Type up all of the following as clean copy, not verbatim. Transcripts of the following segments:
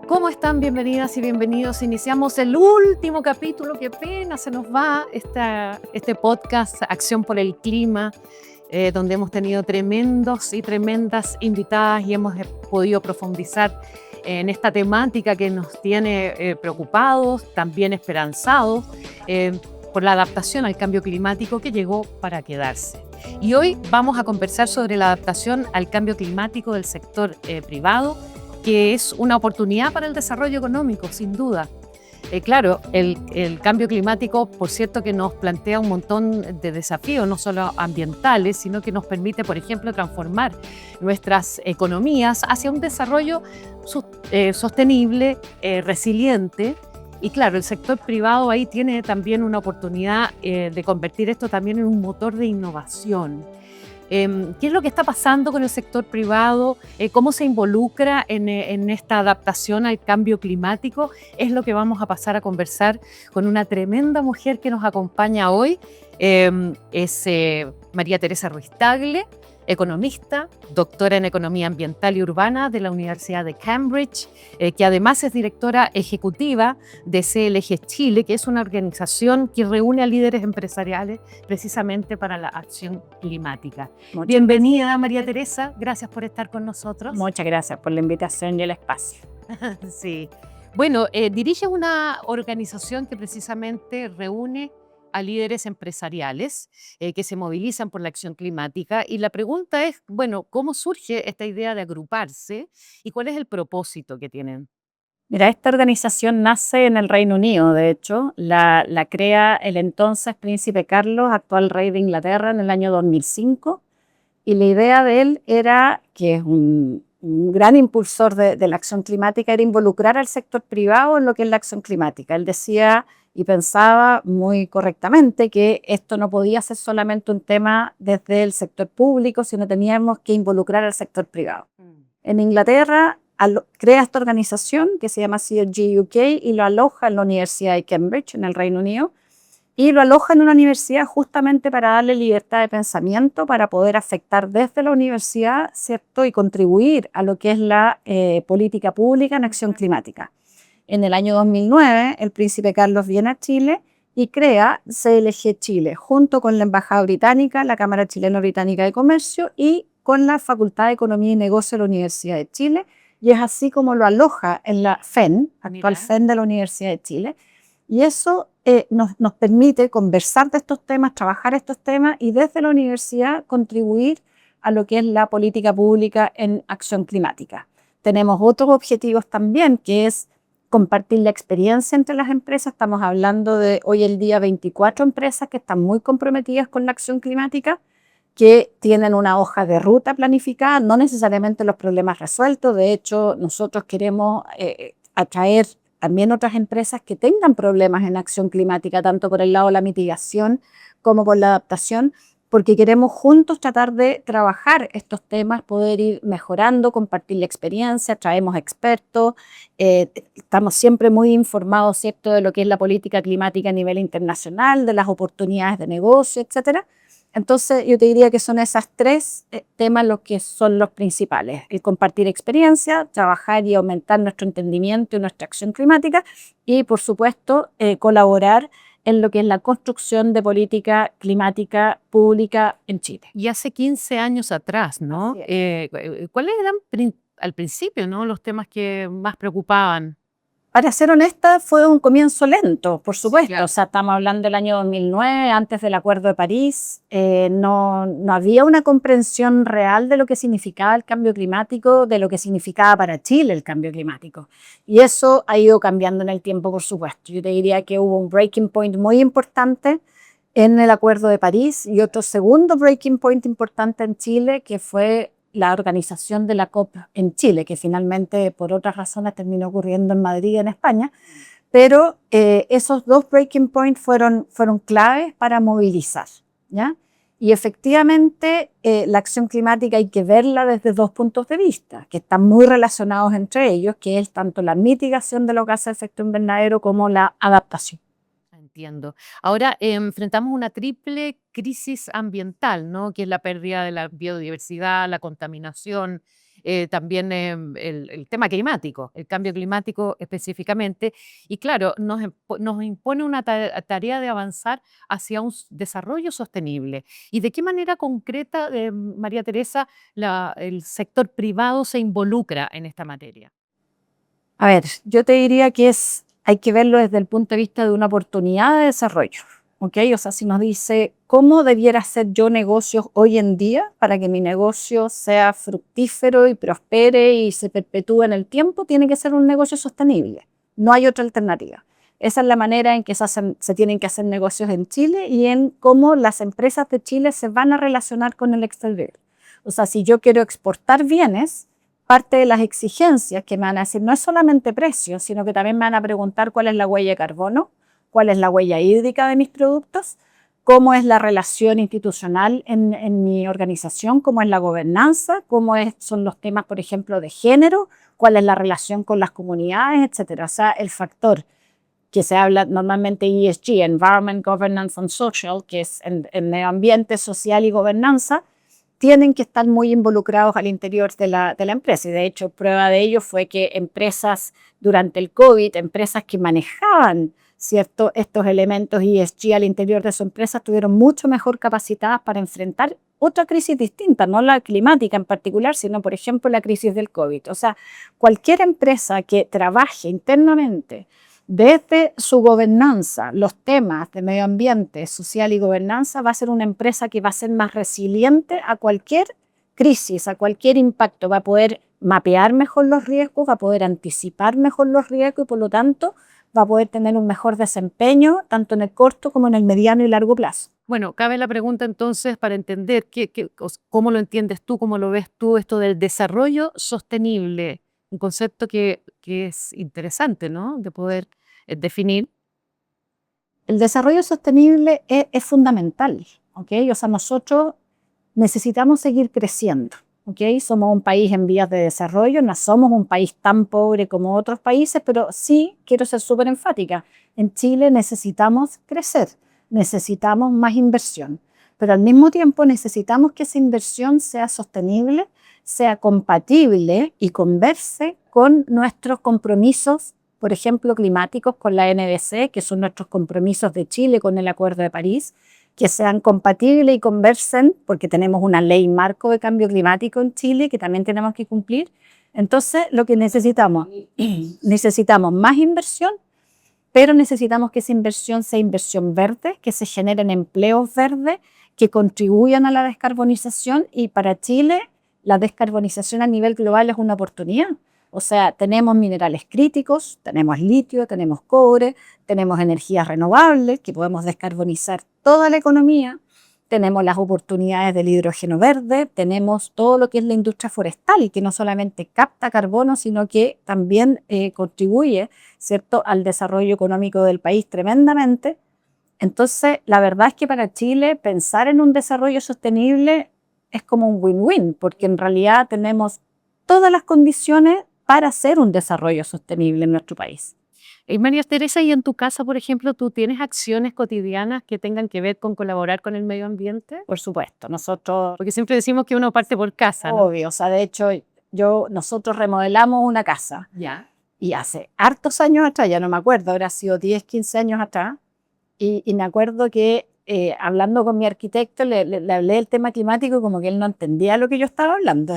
¿Cómo están? Bienvenidas y bienvenidos. Iniciamos el último capítulo, qué pena, se nos va este podcast Acción por el Clima, donde hemos tenido tremendos y tremendas invitadas y hemos podido profundizar en esta temática que nos tiene preocupados, también esperanzados, por la adaptación al cambio climático que llegó para quedarse. Y hoy vamos a conversar sobre la adaptación al cambio climático del sector privado, que es una oportunidad para el desarrollo económico, sin duda. Claro, el cambio climático, por cierto, que nos plantea un montón de desafíos, no solo ambientales, sino que nos permite, por ejemplo, transformar nuestras economías hacia un desarrollo sostenible, resiliente. Y claro, el sector privado ahí tiene también una oportunidad de convertir esto también en un motor de innovación. ¿Qué es lo que está pasando con el sector privado? ¿Cómo se involucra en esta adaptación al cambio climático? Es lo que vamos a pasar a conversar con una tremenda mujer que nos acompaña hoy. Es María Teresa Ruiz Tagle, economista, doctora en Economía Ambiental y Urbana de la Universidad de Cambridge, que además es directora ejecutiva de CLG Chile, que es una organización que reúne a líderes empresariales precisamente para la acción climática. Bienvenida, María Teresa, gracias por estar con nosotros. Muchas gracias por la invitación y el espacio. Sí. Bueno, diriges una organización que precisamente reúne a líderes empresariales que se movilizan por la acción climática. Y la pregunta es, bueno, ¿cómo surge esta idea de agruparse y cuál es el propósito que tienen? Mira, esta organización nace en el Reino Unido, de hecho, la crea el entonces príncipe Carlos, actual rey de Inglaterra, en el año 2005, y la idea de él era, que es un gran impulsor de la acción climática, era involucrar al sector privado en lo que es la acción climática. Él decía y pensaba muy correctamente que esto no podía ser solamente un tema desde el sector público, sino teníamos que involucrar al sector privado. En Inglaterra crea esta organización que se llama CRG UK y lo aloja en la Universidad de Cambridge, en el Reino Unido, y lo aloja en una universidad justamente para darle libertad de pensamiento, para poder afectar desde la universidad, ¿cierto? Y contribuir a lo que es la política pública en acción climática. En el año 2009, el príncipe Carlos viene a Chile y crea CLG Chile, junto con la Embajada Británica, la Cámara Chileno-Británica de Comercio y con la Facultad de Economía y Negocio de la Universidad de Chile, y es así como lo aloja en la FEN, actual FEN de la Universidad de Chile, y eso nos permite conversar de estos temas, trabajar estos temas y desde la universidad contribuir a lo que es la política pública en acción climática. Tenemos otros objetivos también, que es compartir la experiencia entre las empresas. Estamos hablando de hoy el día 24 empresas que están muy comprometidas con la acción climática, que tienen una hoja de ruta planificada, no necesariamente los problemas resueltos. De hecho, nosotros queremos atraer también otras empresas que tengan problemas en acción climática, tanto por el lado de la mitigación como por la adaptación, porque queremos juntos tratar de trabajar estos temas, poder ir mejorando, compartir la experiencia, traemos expertos, estamos siempre muy informados, ¿cierto?, de lo que es la política climática a nivel internacional, de las oportunidades de negocio, etcétera. Entonces, yo te diría que son esos tres temas los que son los principales: el compartir experiencia, trabajar y aumentar nuestro entendimiento y nuestra acción climática, y, por supuesto, colaborar en lo que es la construcción de política climática pública en Chile. Y hace 15 años atrás, ¿no? ¿Cuáles eran al principio, ¿no?, los temas que más preocupaban? Para ser honesta, fue un comienzo lento, por supuesto. Claro. O sea, estamos hablando del año 2009, antes del Acuerdo de París. No había una comprensión real de lo que significaba el cambio climático, de lo que significaba para Chile el cambio climático. Y eso ha ido cambiando en el tiempo, por supuesto. Yo te diría que hubo un breaking point muy importante en el Acuerdo de París y otro segundo breaking point importante en Chile, que fue la organización de la COP en Chile, que finalmente por otras razones terminó ocurriendo en Madrid, en España. Pero esos dos breaking points fueron claves para movilizar, ¿ya? Y efectivamente la acción climática hay que verla desde dos puntos de vista, que están muy relacionados entre ellos, que es tanto la mitigación de los gases de efecto invernadero como la adaptación. Entiendo. Ahora enfrentamos una triple crisis ambiental, ¿no?, que es la pérdida de la biodiversidad, la contaminación, también el tema climático, el cambio climático específicamente. Y claro, nos impone una tarea de avanzar hacia un desarrollo sostenible. ¿Y de qué manera concreta, María Teresa, el sector privado se involucra en esta materia? A ver, yo te diría que hay que verlo desde el punto de vista de una oportunidad de desarrollo, ¿ok? O sea, si nos dice, ¿cómo debiera hacer yo negocios hoy en día para que mi negocio sea fructífero y prospere y se perpetúe en el tiempo? Tiene que ser un negocio sostenible. No hay otra alternativa. Esa es la manera en que se tienen que hacer negocios en Chile y en cómo las empresas de Chile se van a relacionar con el exterior. O sea, si yo quiero exportar bienes, parte de las exigencias que me van a decir no es solamente precio, sino que también me van a preguntar cuál es la huella de carbono, cuál es la huella hídrica de mis productos, cómo es la relación institucional en mi organización, cómo es la gobernanza, son los temas, por ejemplo, de género, cuál es la relación con las comunidades, etcétera. O sea, el factor que se habla normalmente ESG, Environment, Governance and Social, que es en medio ambiente, social y gobernanza, tienen que estar muy involucrados al interior de la empresa. Y de hecho, prueba de ello fue que empresas durante el COVID, empresas que manejaban estos elementos ESG al interior de su empresa, estuvieron mucho mejor capacitadas para enfrentar otra crisis distinta, no la climática en particular, sino, por ejemplo, la crisis del COVID. O sea, cualquier empresa que trabaje internamente desde su gobernanza, los temas de medio ambiente, social y gobernanza, va a ser una empresa que va a ser más resiliente a cualquier crisis, a cualquier impacto, va a poder mapear mejor los riesgos, va a poder anticipar mejor los riesgos y por lo tanto va a poder tener un mejor desempeño tanto en el corto como en el mediano y largo plazo. Bueno, cabe la pregunta entonces para entender cómo lo entiendes tú, cómo lo ves tú, esto del desarrollo sostenible, un concepto que es interesante, ¿no? De poder definir. El desarrollo sostenible es fundamental, ¿ok? O sea, nosotros necesitamos seguir creciendo, ¿ok? Somos un país en vías de desarrollo, no somos un país tan pobre como otros países, pero sí quiero ser súper enfática. En Chile necesitamos crecer, necesitamos más inversión, pero al mismo tiempo necesitamos que esa inversión sea sostenible, sea compatible y converse con nuestros compromisos, por ejemplo, climáticos con la NDC, que son nuestros compromisos de Chile con el Acuerdo de París, que sean compatibles y conversen, porque tenemos una ley marco de cambio climático en Chile que también tenemos que cumplir. Entonces, lo que necesitamos más inversión, pero necesitamos que esa inversión sea inversión verde, que se generen empleos verdes, que contribuyan a la descarbonización y para Chile la descarbonización a nivel global es una oportunidad. O sea, tenemos minerales críticos, tenemos litio, tenemos cobre, tenemos energías renovables que podemos descarbonizar toda la economía, tenemos las oportunidades del hidrógeno verde, tenemos todo lo que es la industria forestal, que no solamente capta carbono, sino que también contribuye, ¿cierto?, al desarrollo económico del país tremendamente. Entonces, la verdad es que para Chile pensar en un desarrollo sostenible es como un win-win, porque en realidad tenemos todas las condiciones para hacer un desarrollo sostenible en nuestro país. Y María Teresa, ¿y en tu casa, por ejemplo, tú tienes acciones cotidianas que tengan que ver con colaborar con el medio ambiente? Por supuesto, nosotros, Porque siempre decimos que uno parte por casa, ¿no? obvio, o sea, de hecho, nosotros remodelamos una casa Ya. y hace hartos años atrás, ya no me acuerdo, habrá sido 10, 15 años atrás, y me acuerdo que hablando con mi arquitecto le hablé del tema climático y como que él no entendía lo que yo estaba hablando.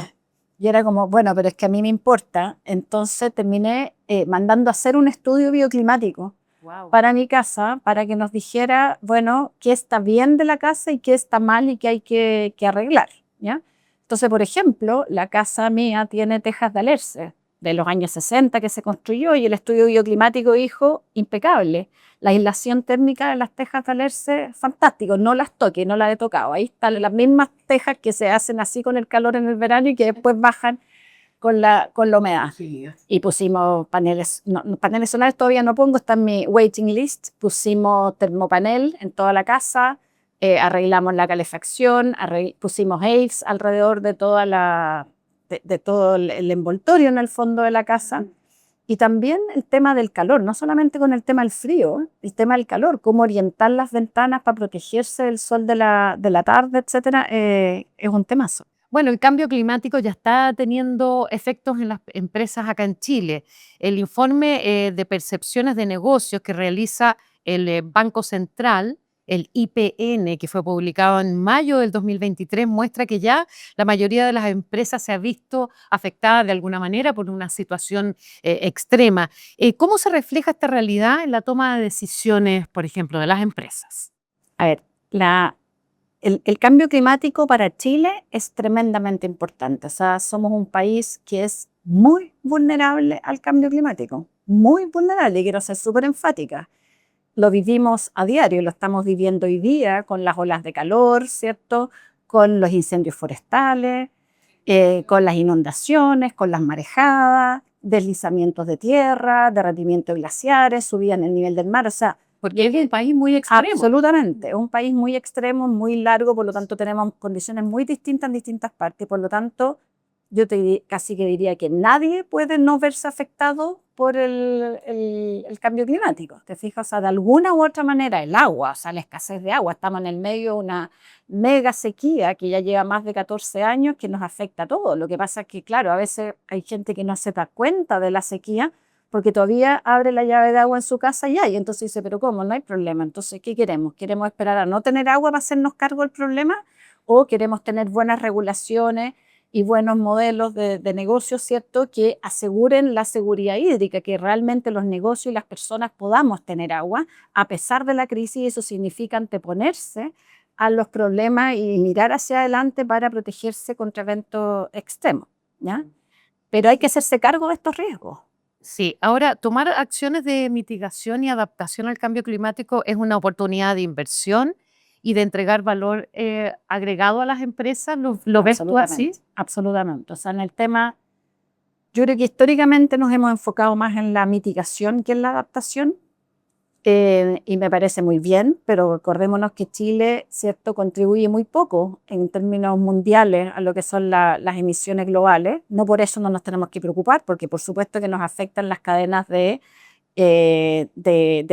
Y era como, bueno, pero es que a mí me importa. Entonces terminé mandando a hacer un estudio bioclimático Wow. para mi casa, para que nos dijera, bueno, qué está bien de la casa y qué está mal y qué hay que arreglar, ¿ya? Entonces, por ejemplo, la casa mía tiene tejas de alerce de los años 60 que se construyó y el estudio bioclimático dijo impecable. La aislación térmica de las tejas de alerce, fantástico, no las toque, no las he tocado. Ahí están las mismas tejas que se hacen así con el calor en el verano y que después bajan con la humedad. Y pusimos paneles, paneles solares todavía no pongo, está en mi waiting list. Pusimos termopanel en toda la casa, arreglamos la calefacción, pusimos AVES alrededor de de todo el envoltorio en el fondo de la casa. Y también el tema del calor, no solamente con el tema del frío, el tema del calor, cómo orientar las ventanas para protegerse del sol de la tarde, etcétera, es un temazo. Bueno, el cambio climático ya está teniendo efectos en las empresas acá en Chile. El informe de percepciones de negocios que realiza el Banco Central, el IPN, que fue publicado en mayo del 2023, muestra que ya la mayoría de las empresas se ha visto afectada de alguna manera por una situación extrema. ¿Cómo se refleja esta realidad en la toma de decisiones, por ejemplo, de las empresas? A ver, el cambio climático para Chile es tremendamente importante. O sea, somos un país que es muy vulnerable al cambio climático, muy vulnerable, y quiero ser súper enfática. Lo vivimos a diario, lo estamos viviendo hoy día con las olas de calor, ¿cierto? Con los incendios forestales, con las inundaciones, con las marejadas, deslizamientos de tierra, derretimiento de glaciares, subida en el nivel del mar. O sea, Porque es un país muy extremo. absolutamente, es un país muy extremo, muy largo, por lo tanto tenemos condiciones muy distintas en distintas partes, por lo tanto yo casi que diría que nadie puede no verse afectado por el cambio climático. ¿Te fijas? O sea, de alguna u otra manera el agua, o sea, la escasez de agua, estamos en el medio de una mega sequía que ya lleva más de 14 años que nos afecta a todos. Lo que pasa es que, claro, a veces hay gente que no se da cuenta de la sequía porque todavía abre la llave de agua en su casa y hay. Entonces dice, pero ¿cómo? No hay problema. Entonces, ¿qué queremos? ¿Queremos esperar a no tener agua para hacernos cargo del problema? ¿O queremos tener buenas regulaciones y buenos modelos de negocio, ¿cierto? Que aseguren la seguridad hídrica, que realmente los negocios y las personas podamos tener agua a pesar de la crisis. Eso significa anteponerse a los problemas y mirar hacia adelante para protegerse contra eventos extremos, ¿ya? Pero hay que hacerse cargo de estos riesgos. Sí, ahora tomar acciones de mitigación y adaptación al cambio climático es una oportunidad de inversión y de entregar valor agregado a las empresas. ¿Lo ves tú así? Absolutamente. O sea, en el tema, yo creo que históricamente nos hemos enfocado más en la mitigación que en la adaptación, y me parece muy bien, pero acordémonos que Chile, ¿cierto?, contribuye muy poco en términos mundiales a lo que son las emisiones globales. No por eso no nos tenemos que preocupar, porque por supuesto que nos afectan las cadenas de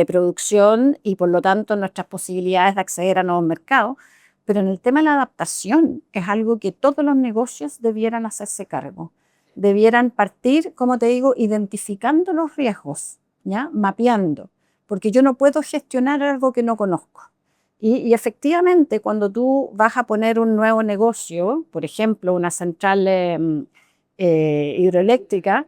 producción y por lo tanto nuestras posibilidades de acceder a nuevos mercados. Pero en el tema de la adaptación es algo que todos los negocios debieran hacerse cargo. Debieran partir, como te digo, identificando los riesgos, ¿ya? Mapeando, porque yo no puedo gestionar algo que no conozco. Y efectivamente, cuando tú vas a poner un nuevo negocio, por ejemplo, una central hidroeléctrica,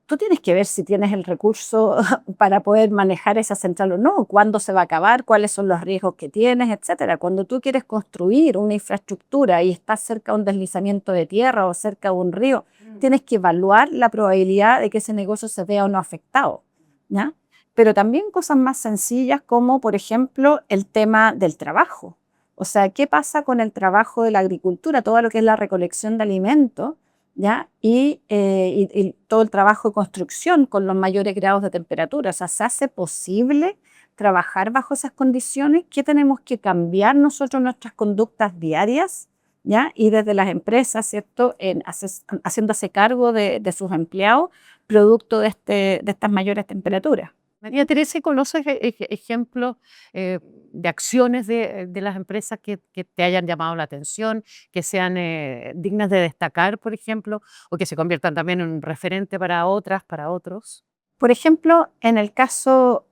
tú tienes que ver si tienes el recurso para poder manejar esa central o no, cuándo se va a acabar, cuáles son los riesgos que tienes, etcétera. Cuando tú quieres construir una infraestructura y estás cerca de un deslizamiento de tierra o cerca de un río, tienes que evaluar la probabilidad de que ese negocio se vea o no afectado, ¿ya? Pero también cosas más sencillas como, por ejemplo, el tema del trabajo. O sea, ¿qué pasa con el trabajo de la agricultura? Todo lo que es la recolección de alimentos, ¿ya? Y todo el trabajo de construcción con los mayores grados de temperatura. O sea, ¿se hace posible trabajar bajo esas condiciones? ¿Qué tenemos que cambiar nosotros nuestras conductas diarias, ¿ya? Y desde las empresas, ¿cierto? Haciéndose cargo de sus empleados producto de estas mayores temperaturas. María Teresa, ¿conoces ejemplos de acciones de las empresas que te hayan llamado la atención, que sean dignas de destacar, por ejemplo, o que se conviertan también en un referente para otras, para otros? Por ejemplo, en el caso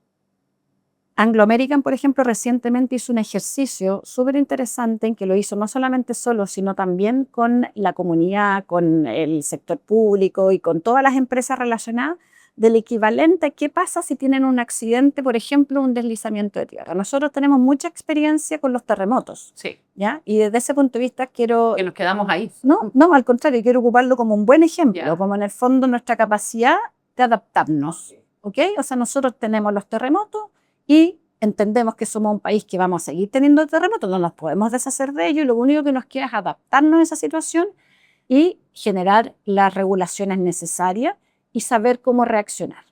Anglo American, por ejemplo, recientemente hizo un ejercicio súper interesante en que lo hizo no solamente solo, sino también con la comunidad, con el sector público y con todas las empresas relacionadas, del equivalente a qué pasa si tienen un accidente, por ejemplo, un deslizamiento de tierra. Nosotros tenemos mucha experiencia con los terremotos, Sí. ¿ya? Y desde ese punto de vista quiero... Que nos quedamos ahí. No, al contrario, quiero ocuparlo como un buen ejemplo, Ya. como en el fondo nuestra capacidad de adaptarnos, ¿ok? O sea, nosotros tenemos los terremotos y entendemos que somos un país que vamos a seguir teniendo terremotos, no nos podemos deshacer de ello y lo único que nos queda es adaptarnos a esa situación y generar las regulaciones necesarias y saber cómo reaccionar.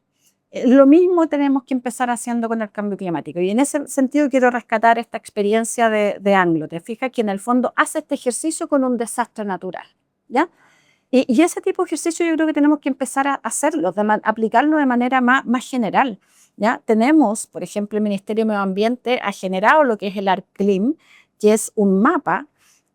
Lo mismo tenemos que empezar haciendo con el cambio climático y en ese sentido quiero rescatar esta experiencia de Anglo. Te fijas que en el fondo hace este ejercicio con un desastre natural, ¿ya? Y ese tipo de ejercicio yo creo que tenemos que empezar a hacerlo, aplicarlo de manera más general, ¿ya? Tenemos, por ejemplo, el Ministerio de Medio Ambiente ha generado lo que es el ARCLIM, que es un mapa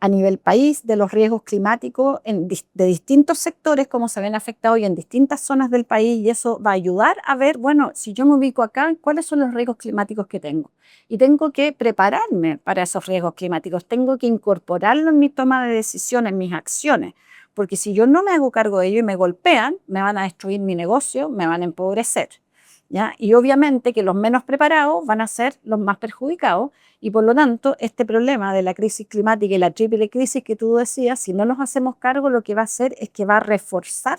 a nivel país de los riesgos climáticos de distintos sectores, cómo se ven afectados y en distintas zonas del país, y eso va a ayudar a ver, bueno, si yo me ubico acá, ¿cuáles son los riesgos climáticos que tengo? Y tengo que prepararme para esos riesgos climáticos, tengo que incorporarlo en mi toma de decisiones, en mis acciones, porque si yo no me hago cargo de ello y me golpean, me van a destruir mi negocio, me van a empobrecer, ¿ya? Y obviamente que los menos preparados van a ser los más perjudicados. Y por lo tanto, este problema de la crisis climática y la triple crisis que tú decías, si no nos hacemos cargo, lo que va a hacer es que va a reforzar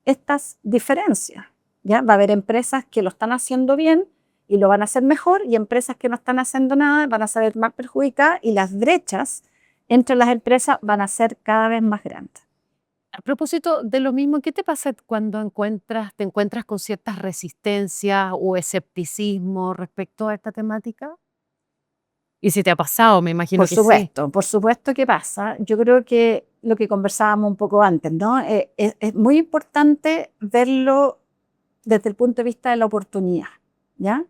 estas diferencias, ¿ya? Va a haber empresas que lo están haciendo bien y lo van a hacer mejor, y empresas que no están haciendo nada van a ser más perjudicadas, y las brechas entre las empresas van a ser cada vez más grandes. A propósito de lo mismo, ¿qué te pasa cuando te encuentras con ciertas resistencias o escepticismo respecto a esta temática? Y si te ha pasado, me imagino que sí. Por supuesto que pasa. Yo creo que lo que conversábamos un poco antes, ¿no? Es muy importante verlo desde el punto de vista de la oportunidad, ¿ya?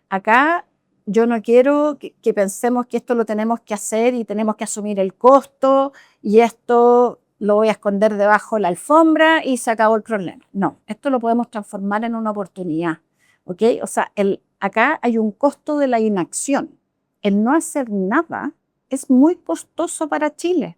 Acá yo no quiero que pensemos que esto lo tenemos que hacer y tenemos que asumir el costo y esto lo voy a esconder debajo de la alfombra y se acabó el problema. No, esto lo podemos transformar en una oportunidad, ¿ok? O sea, acá hay un costo de la inacción. El no hacer nada es muy costoso para Chile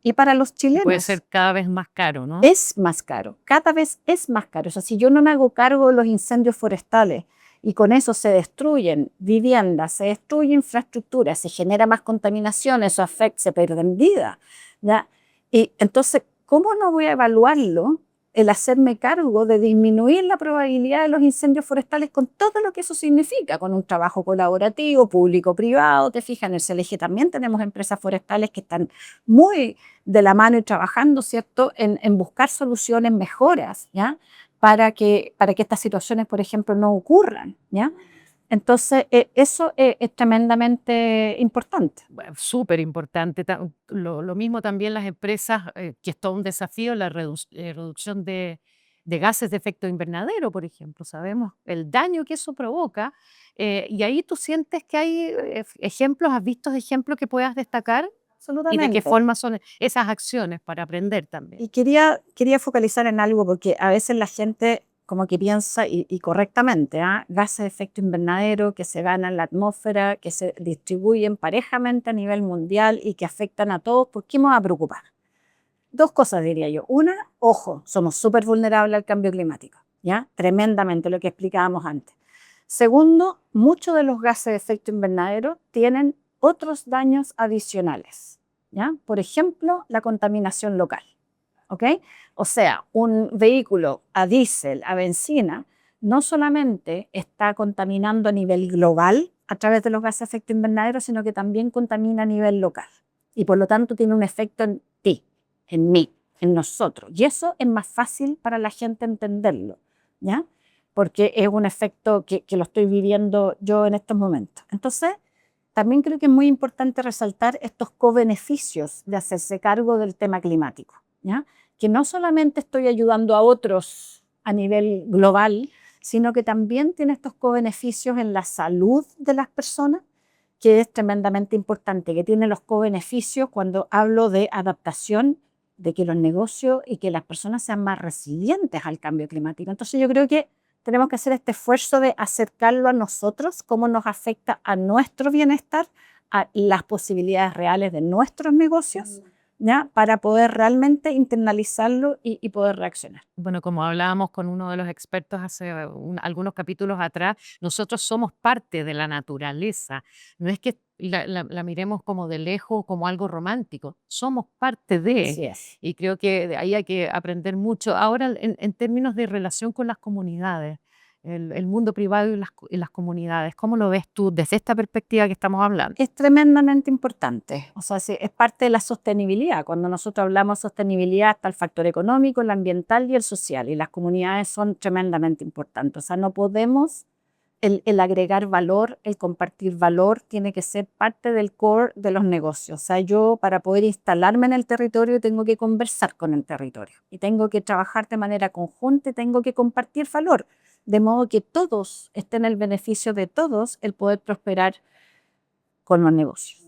y para los Puede chilenos. ser cada vez más caro, ¿no? Es más caro, cada vez es más caro. O sea, si yo no me hago cargo de los incendios forestales y con eso se destruyen viviendas, se destruye infraestructura, se genera más contaminación, eso afecta, se pierden vidas, ¿ya? Y entonces, ¿cómo no voy a evaluarlo? El hacerme cargo de disminuir la probabilidad de los incendios forestales con todo lo que eso significa, con un trabajo colaborativo, público-privado. Te fijas, en el CLG también tenemos empresas forestales que están muy de la mano y trabajando, ¿cierto?, en buscar soluciones, mejoras, ¿ya? Para que estas situaciones, por ejemplo, no ocurran, ¿ya? Entonces, eso es tremendamente importante. Bueno, súper importante. Lo mismo también las empresas, que es todo un desafío, la reducción de gases de efecto invernadero, por ejemplo. Sabemos el daño que eso provoca. Y ahí tú sientes que hay ejemplos, has visto ejemplos que puedas destacar y de qué Absolutamente. forma son esas acciones para aprender también. Y quería focalizar en algo porque a veces la gente como que piensa, y correctamente, ¿ah? Gases de efecto invernadero que se van en la atmósfera, que se distribuyen parejamente a nivel mundial y que afectan a todos. ¿Por qué me va a preocupar? Dos cosas diría yo. Una, ojo, somos súper vulnerables al cambio climático, ¿ya? Tremendamente, lo que explicábamos antes. Segundo, muchos de los gases de efecto invernadero tienen otros daños adicionales, ¿ya? Por ejemplo, la contaminación local, ¿ok? O sea, un vehículo a diésel, a benzina, no solamente está contaminando a nivel global a través de los gases de efecto invernadero, sino que también contamina a nivel local. Y por lo tanto tiene un efecto en ti, en mí, en nosotros. Y eso es más fácil para la gente entenderlo, ¿ya? Porque es un efecto que lo estoy viviendo yo en estos momentos. Entonces, también creo que es muy importante resaltar estos co-beneficios de hacerse cargo del tema climático, ¿ya? Que no solamente estoy ayudando a otros a nivel global, sino que también tiene estos co-beneficios en la salud de las personas, que es tremendamente importante, que tiene los co-beneficios cuando hablo de adaptación, de que los negocios y que las personas sean más resilientes al cambio climático. Entonces yo creo que tenemos que hacer este esfuerzo de acercarlo a nosotros, cómo nos afecta a nuestro bienestar, a las posibilidades reales de nuestros negocios, ¿ya? Para poder realmente internalizarlo y poder reaccionar. Bueno, como hablábamos con uno de los expertos hace algunos capítulos atrás, nosotros somos parte de la naturaleza. No es que la miremos como de lejos, como algo romántico. Somos parte de. Así es. Y creo que de ahí hay que aprender mucho. Ahora, en términos de relación con las comunidades, el mundo privado y las comunidades, ¿cómo lo ves tú desde esta perspectiva que estamos hablando? Es tremendamente importante. O sea, es parte de la sostenibilidad. Cuando nosotros hablamos de sostenibilidad está el factor económico, el ambiental y el social. Y las comunidades son tremendamente importantes. O sea, no podemos, el agregar valor, el compartir valor, tiene que ser parte del core de los negocios. O sea, yo para poder instalarme en el territorio tengo que conversar con el territorio. Y tengo que trabajar de manera conjunta y tengo que compartir valor. De modo que todos estén en el beneficio de todos el poder prosperar con los negocios.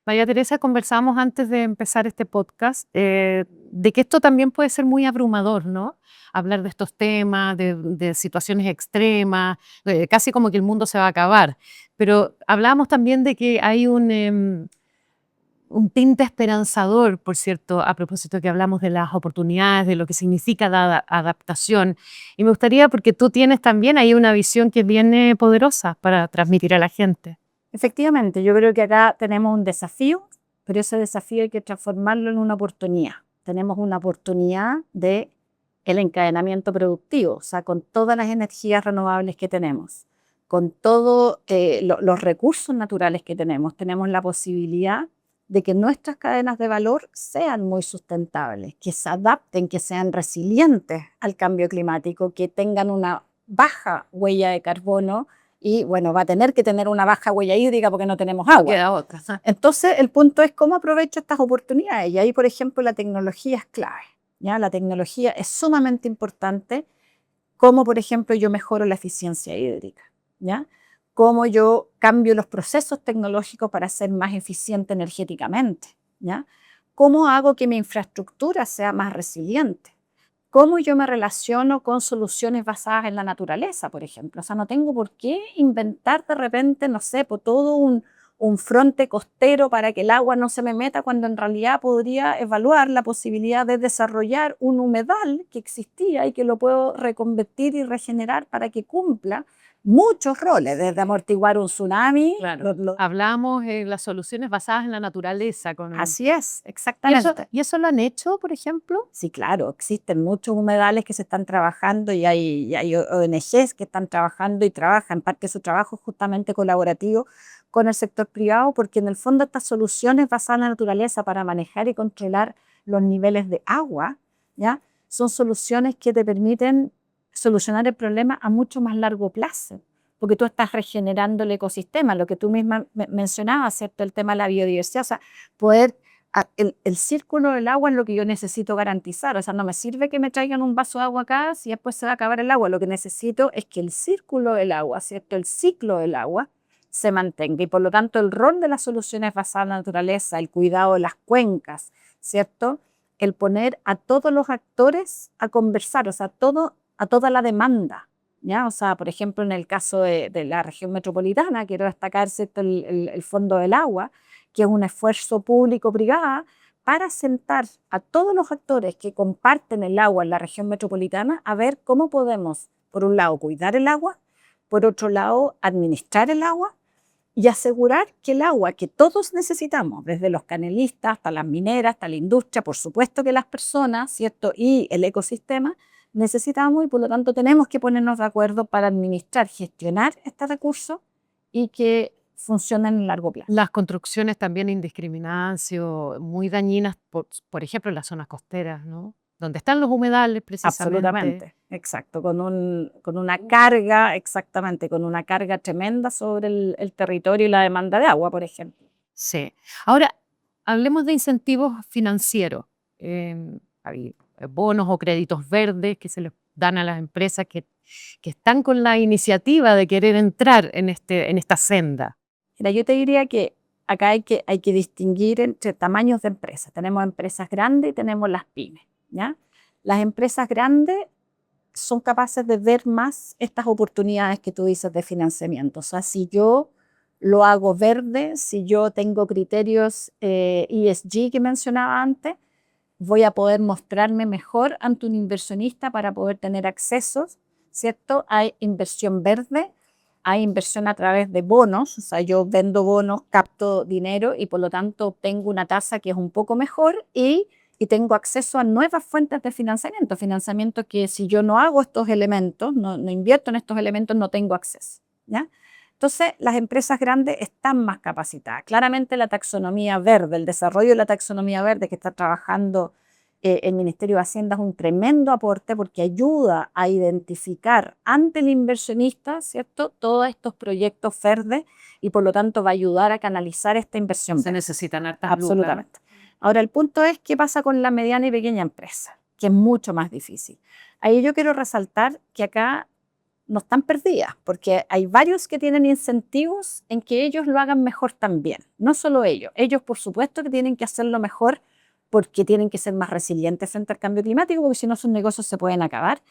María Teresa, conversábamos antes de empezar este podcast de que esto también puede ser muy abrumador, ¿no? Hablar de estos temas, de situaciones extremas, casi como que el mundo se va a acabar. Pero hablábamos también de que hay un tinte esperanzador, por cierto, a propósito que hablamos de las oportunidades, de lo que significa la adaptación. Y me gustaría, porque tú tienes también ahí una visión que viene poderosa para transmitir a la gente. Efectivamente, yo creo que acá tenemos un desafío, pero ese desafío hay que transformarlo en una oportunidad. Tenemos una oportunidad de el encadenamiento productivo, o sea, con todas las energías renovables que tenemos, con todos los recursos naturales que tenemos la posibilidad de que nuestras cadenas de valor sean muy sustentables, que se adapten, que sean resilientes al cambio climático, que tengan una baja huella de carbono y, bueno, va a tener que tener una baja huella hídrica porque no tenemos agua. Queda otra. Entonces, el punto es cómo aprovecho estas oportunidades. Y ahí, por ejemplo, la tecnología es clave, ¿ya? La tecnología es sumamente importante, como, por ejemplo, yo mejoro la eficiencia hídrica, ¿ya? Cómo yo cambio los procesos tecnológicos para ser más eficiente energéticamente, ¿ya? Cómo hago que mi infraestructura sea más resiliente. Cómo yo me relaciono con soluciones basadas en la naturaleza, por ejemplo. O sea, no tengo por qué inventar de repente, no sé, por todo un fronte costero para que el agua no se me meta, cuando en realidad podría evaluar la posibilidad de desarrollar un humedal que existía y que lo puedo reconvertir y regenerar para que cumpla muchos roles, desde amortiguar un tsunami. Claro. Hablamos en las soluciones basadas en la naturaleza. Así es, exactamente. ¿Y eso lo han hecho, por ejemplo? Sí, claro, existen muchos humedales que se están trabajando y hay ONGs que están trabajando y trabajan, parte de su trabajo es justamente colaborativo con el sector privado, porque en el fondo estas soluciones basadas en la naturaleza para manejar y controlar los niveles de agua, ¿ya? Son soluciones que te permiten solucionar el problema a mucho más largo plazo, porque tú estás regenerando el ecosistema, lo que tú misma mencionabas, ¿cierto? El tema de la biodiversidad, o sea, poder el círculo del agua es lo que yo necesito garantizar. O sea, no me sirve que me traigan un vaso de agua acá si después se va a acabar el agua. Lo que necesito es que el círculo del agua, ¿cierto? El ciclo del agua se mantenga. Y por lo tanto, el rol de las soluciones basadas en la naturaleza, el cuidado de las cuencas, ¿cierto? El poner a todos los actores a conversar, o sea, a toda la demanda, ¿ya? O sea, por ejemplo, en el caso de la región metropolitana, quiero destacar, ¿cierto? El Fondo del Agua, que es un esfuerzo público-privado para sentar a todos los actores que comparten el agua en la región metropolitana a ver cómo podemos, por un lado, cuidar el agua, por otro lado, administrar el agua y asegurar que el agua que todos necesitamos, desde los canelistas hasta las mineras, hasta la industria, por supuesto que las personas, ¿cierto? Y el ecosistema, necesitamos, y por lo tanto tenemos que ponernos de acuerdo para administrar, gestionar este recurso y que funcionen a largo plazo. Las construcciones también indiscriminadas han sido muy dañinas, por ejemplo, en las zonas costeras, ¿no? Donde están los humedales, precisamente. Absolutamente, exacto, con una carga, exactamente, con una carga tremenda sobre el territorio y la demanda de agua, por ejemplo. Sí. Ahora, hablemos de incentivos financieros. Hay bonos o créditos verdes que se les dan a las empresas que están con la iniciativa de querer entrar en esta senda. Mira, yo te diría que acá hay que distinguir entre tamaños de empresas. Tenemos empresas grandes y tenemos las pymes, ¿ya? Las empresas grandes son capaces de ver más estas oportunidades que tú dices de financiamiento. O sea, si yo lo hago verde, si yo tengo criterios ESG que mencionaba antes, voy a poder mostrarme mejor ante un inversionista para poder tener acceso, ¿cierto? Hay inversión verde, hay inversión a través de bonos, o sea, yo vendo bonos, capto dinero y por lo tanto obtengo una tasa que es un poco mejor y tengo acceso a nuevas fuentes de financiamiento que si yo no hago estos elementos, no invierto en estos elementos, no tengo acceso, ¿ya? Entonces, las empresas grandes están más capacitadas. Claramente la taxonomía verde, el desarrollo de la taxonomía verde que está trabajando el Ministerio de Hacienda es un tremendo aporte porque ayuda a identificar ante el inversionista, ¿cierto?, todos estos proyectos verdes y por lo tanto va a ayudar a canalizar esta inversión verde. Se necesitan hartas absolutamente. Ahora, el punto es qué pasa con la mediana y pequeña empresa, que es mucho más difícil. Ahí yo quiero resaltar que acá no están perdidas, porque hay varios que tienen incentivos en que ellos lo hagan mejor también. No solo ellos. Ellos, por supuesto, que tienen que hacerlo mejor porque tienen que ser más resilientes frente al cambio climático, porque si no sus negocios se pueden acabar.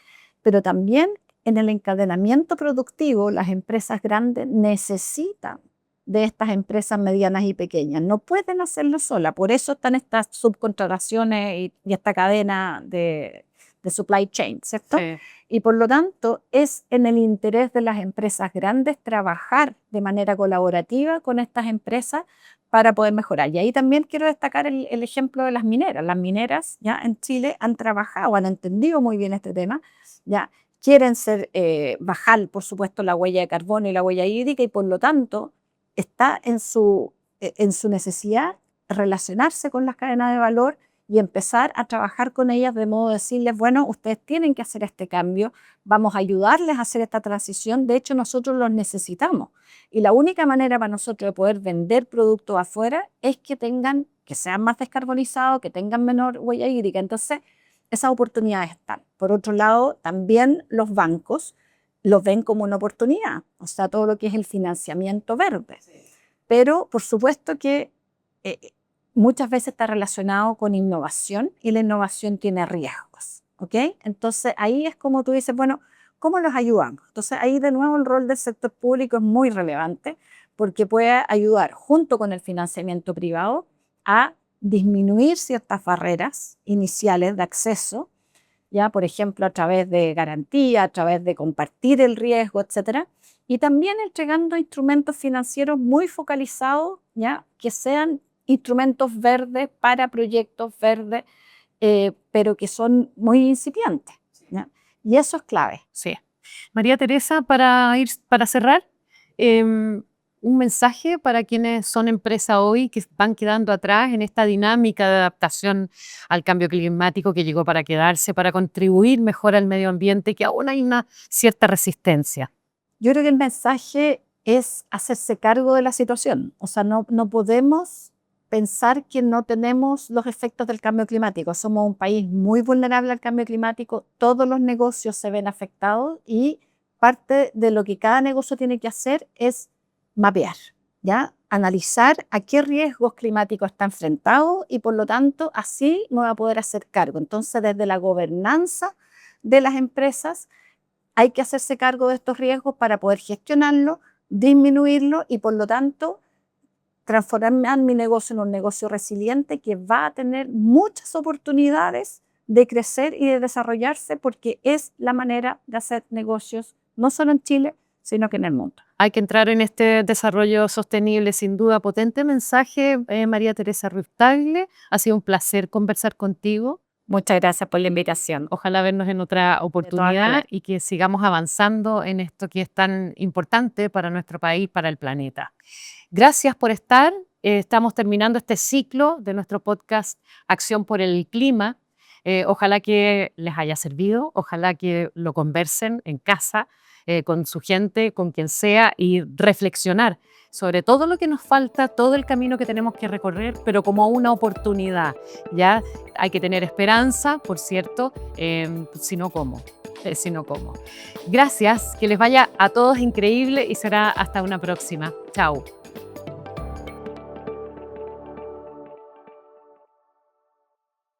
Pero también en el encadenamiento productivo, las empresas grandes necesitan de estas empresas medianas y pequeñas. No pueden hacerlo sola. Por eso están estas subcontrataciones y esta cadena de supply chain, ¿cierto? Sí. Y por lo tanto, es en el interés de las empresas grandes trabajar de manera colaborativa con estas empresas para poder mejorar. Y ahí también quiero destacar el ejemplo de las mineras. Las mineras ya en Chile han trabajado, han entendido muy bien este tema, ya quieren bajar, por supuesto, la huella de carbono y la huella hídrica y por lo tanto está en su necesidad relacionarse con las cadenas de valor y empezar a trabajar con ellas de modo de decirles, bueno, ustedes tienen que hacer este cambio, vamos a ayudarles a hacer esta transición, de hecho nosotros los necesitamos. Y la única manera para nosotros de poder vender productos afuera es que sean más descarbonizados, que tengan menor huella hídrica. Entonces, esas oportunidades están. Por otro lado, también los bancos los ven como una oportunidad, o sea, todo lo que es el financiamiento verde. Pero, por supuesto que muchas veces está relacionado con innovación y la innovación tiene riesgos, ¿ok? Entonces ahí es como tú dices, bueno, ¿cómo los ayudamos? Entonces ahí de nuevo el rol del sector público es muy relevante porque puede ayudar junto con el financiamiento privado a disminuir ciertas barreras iniciales de acceso, ya por ejemplo a través de garantía, a través de compartir el riesgo, etcétera, y también entregando instrumentos financieros muy focalizados, ya que sean instrumentos verdes para proyectos verdes, pero que son muy incipientes, ¿ya? Y eso es clave. Sí. María Teresa, para cerrar, un mensaje para quienes son empresa hoy que van quedando atrás en esta dinámica de adaptación al cambio climático que llegó para quedarse, para contribuir mejor al medio ambiente, que aún hay una cierta resistencia. Yo creo que el mensaje es hacerse cargo de la situación. O sea, no podemos pensar que no tenemos los efectos del cambio climático. Somos un país muy vulnerable al cambio climático, todos los negocios se ven afectados y parte de lo que cada negocio tiene que hacer es mapear, ¿ya? Analizar a qué riesgos climáticos está enfrentado y por lo tanto así me va a poder hacer cargo. Entonces, desde la gobernanza de las empresas hay que hacerse cargo de estos riesgos para poder gestionarlo, disminuirlo y por lo tanto transformar mi negocio en un negocio resiliente que va a tener muchas oportunidades de crecer y de desarrollarse porque es la manera de hacer negocios no solo en Chile, sino que en el mundo. Hay que entrar en este desarrollo sostenible, sin duda. Potente mensaje, María Teresa Ruiz Tagle. Ha sido un placer conversar contigo. Muchas gracias por la invitación. Ojalá vernos en otra oportunidad y que sigamos avanzando en esto que es tan importante para nuestro país, para el planeta. Gracias por estar. Estamos terminando este ciclo de nuestro podcast Acción por el Clima. Ojalá que les haya servido, ojalá que lo conversen en casa, con su gente, con quien sea, y reflexionar sobre todo lo que nos falta, todo el camino que tenemos que recorrer, pero como una oportunidad. Ya hay que tener esperanza, por cierto, sino cómo. Gracias, que les vaya a todos increíble y será hasta una próxima. Chao.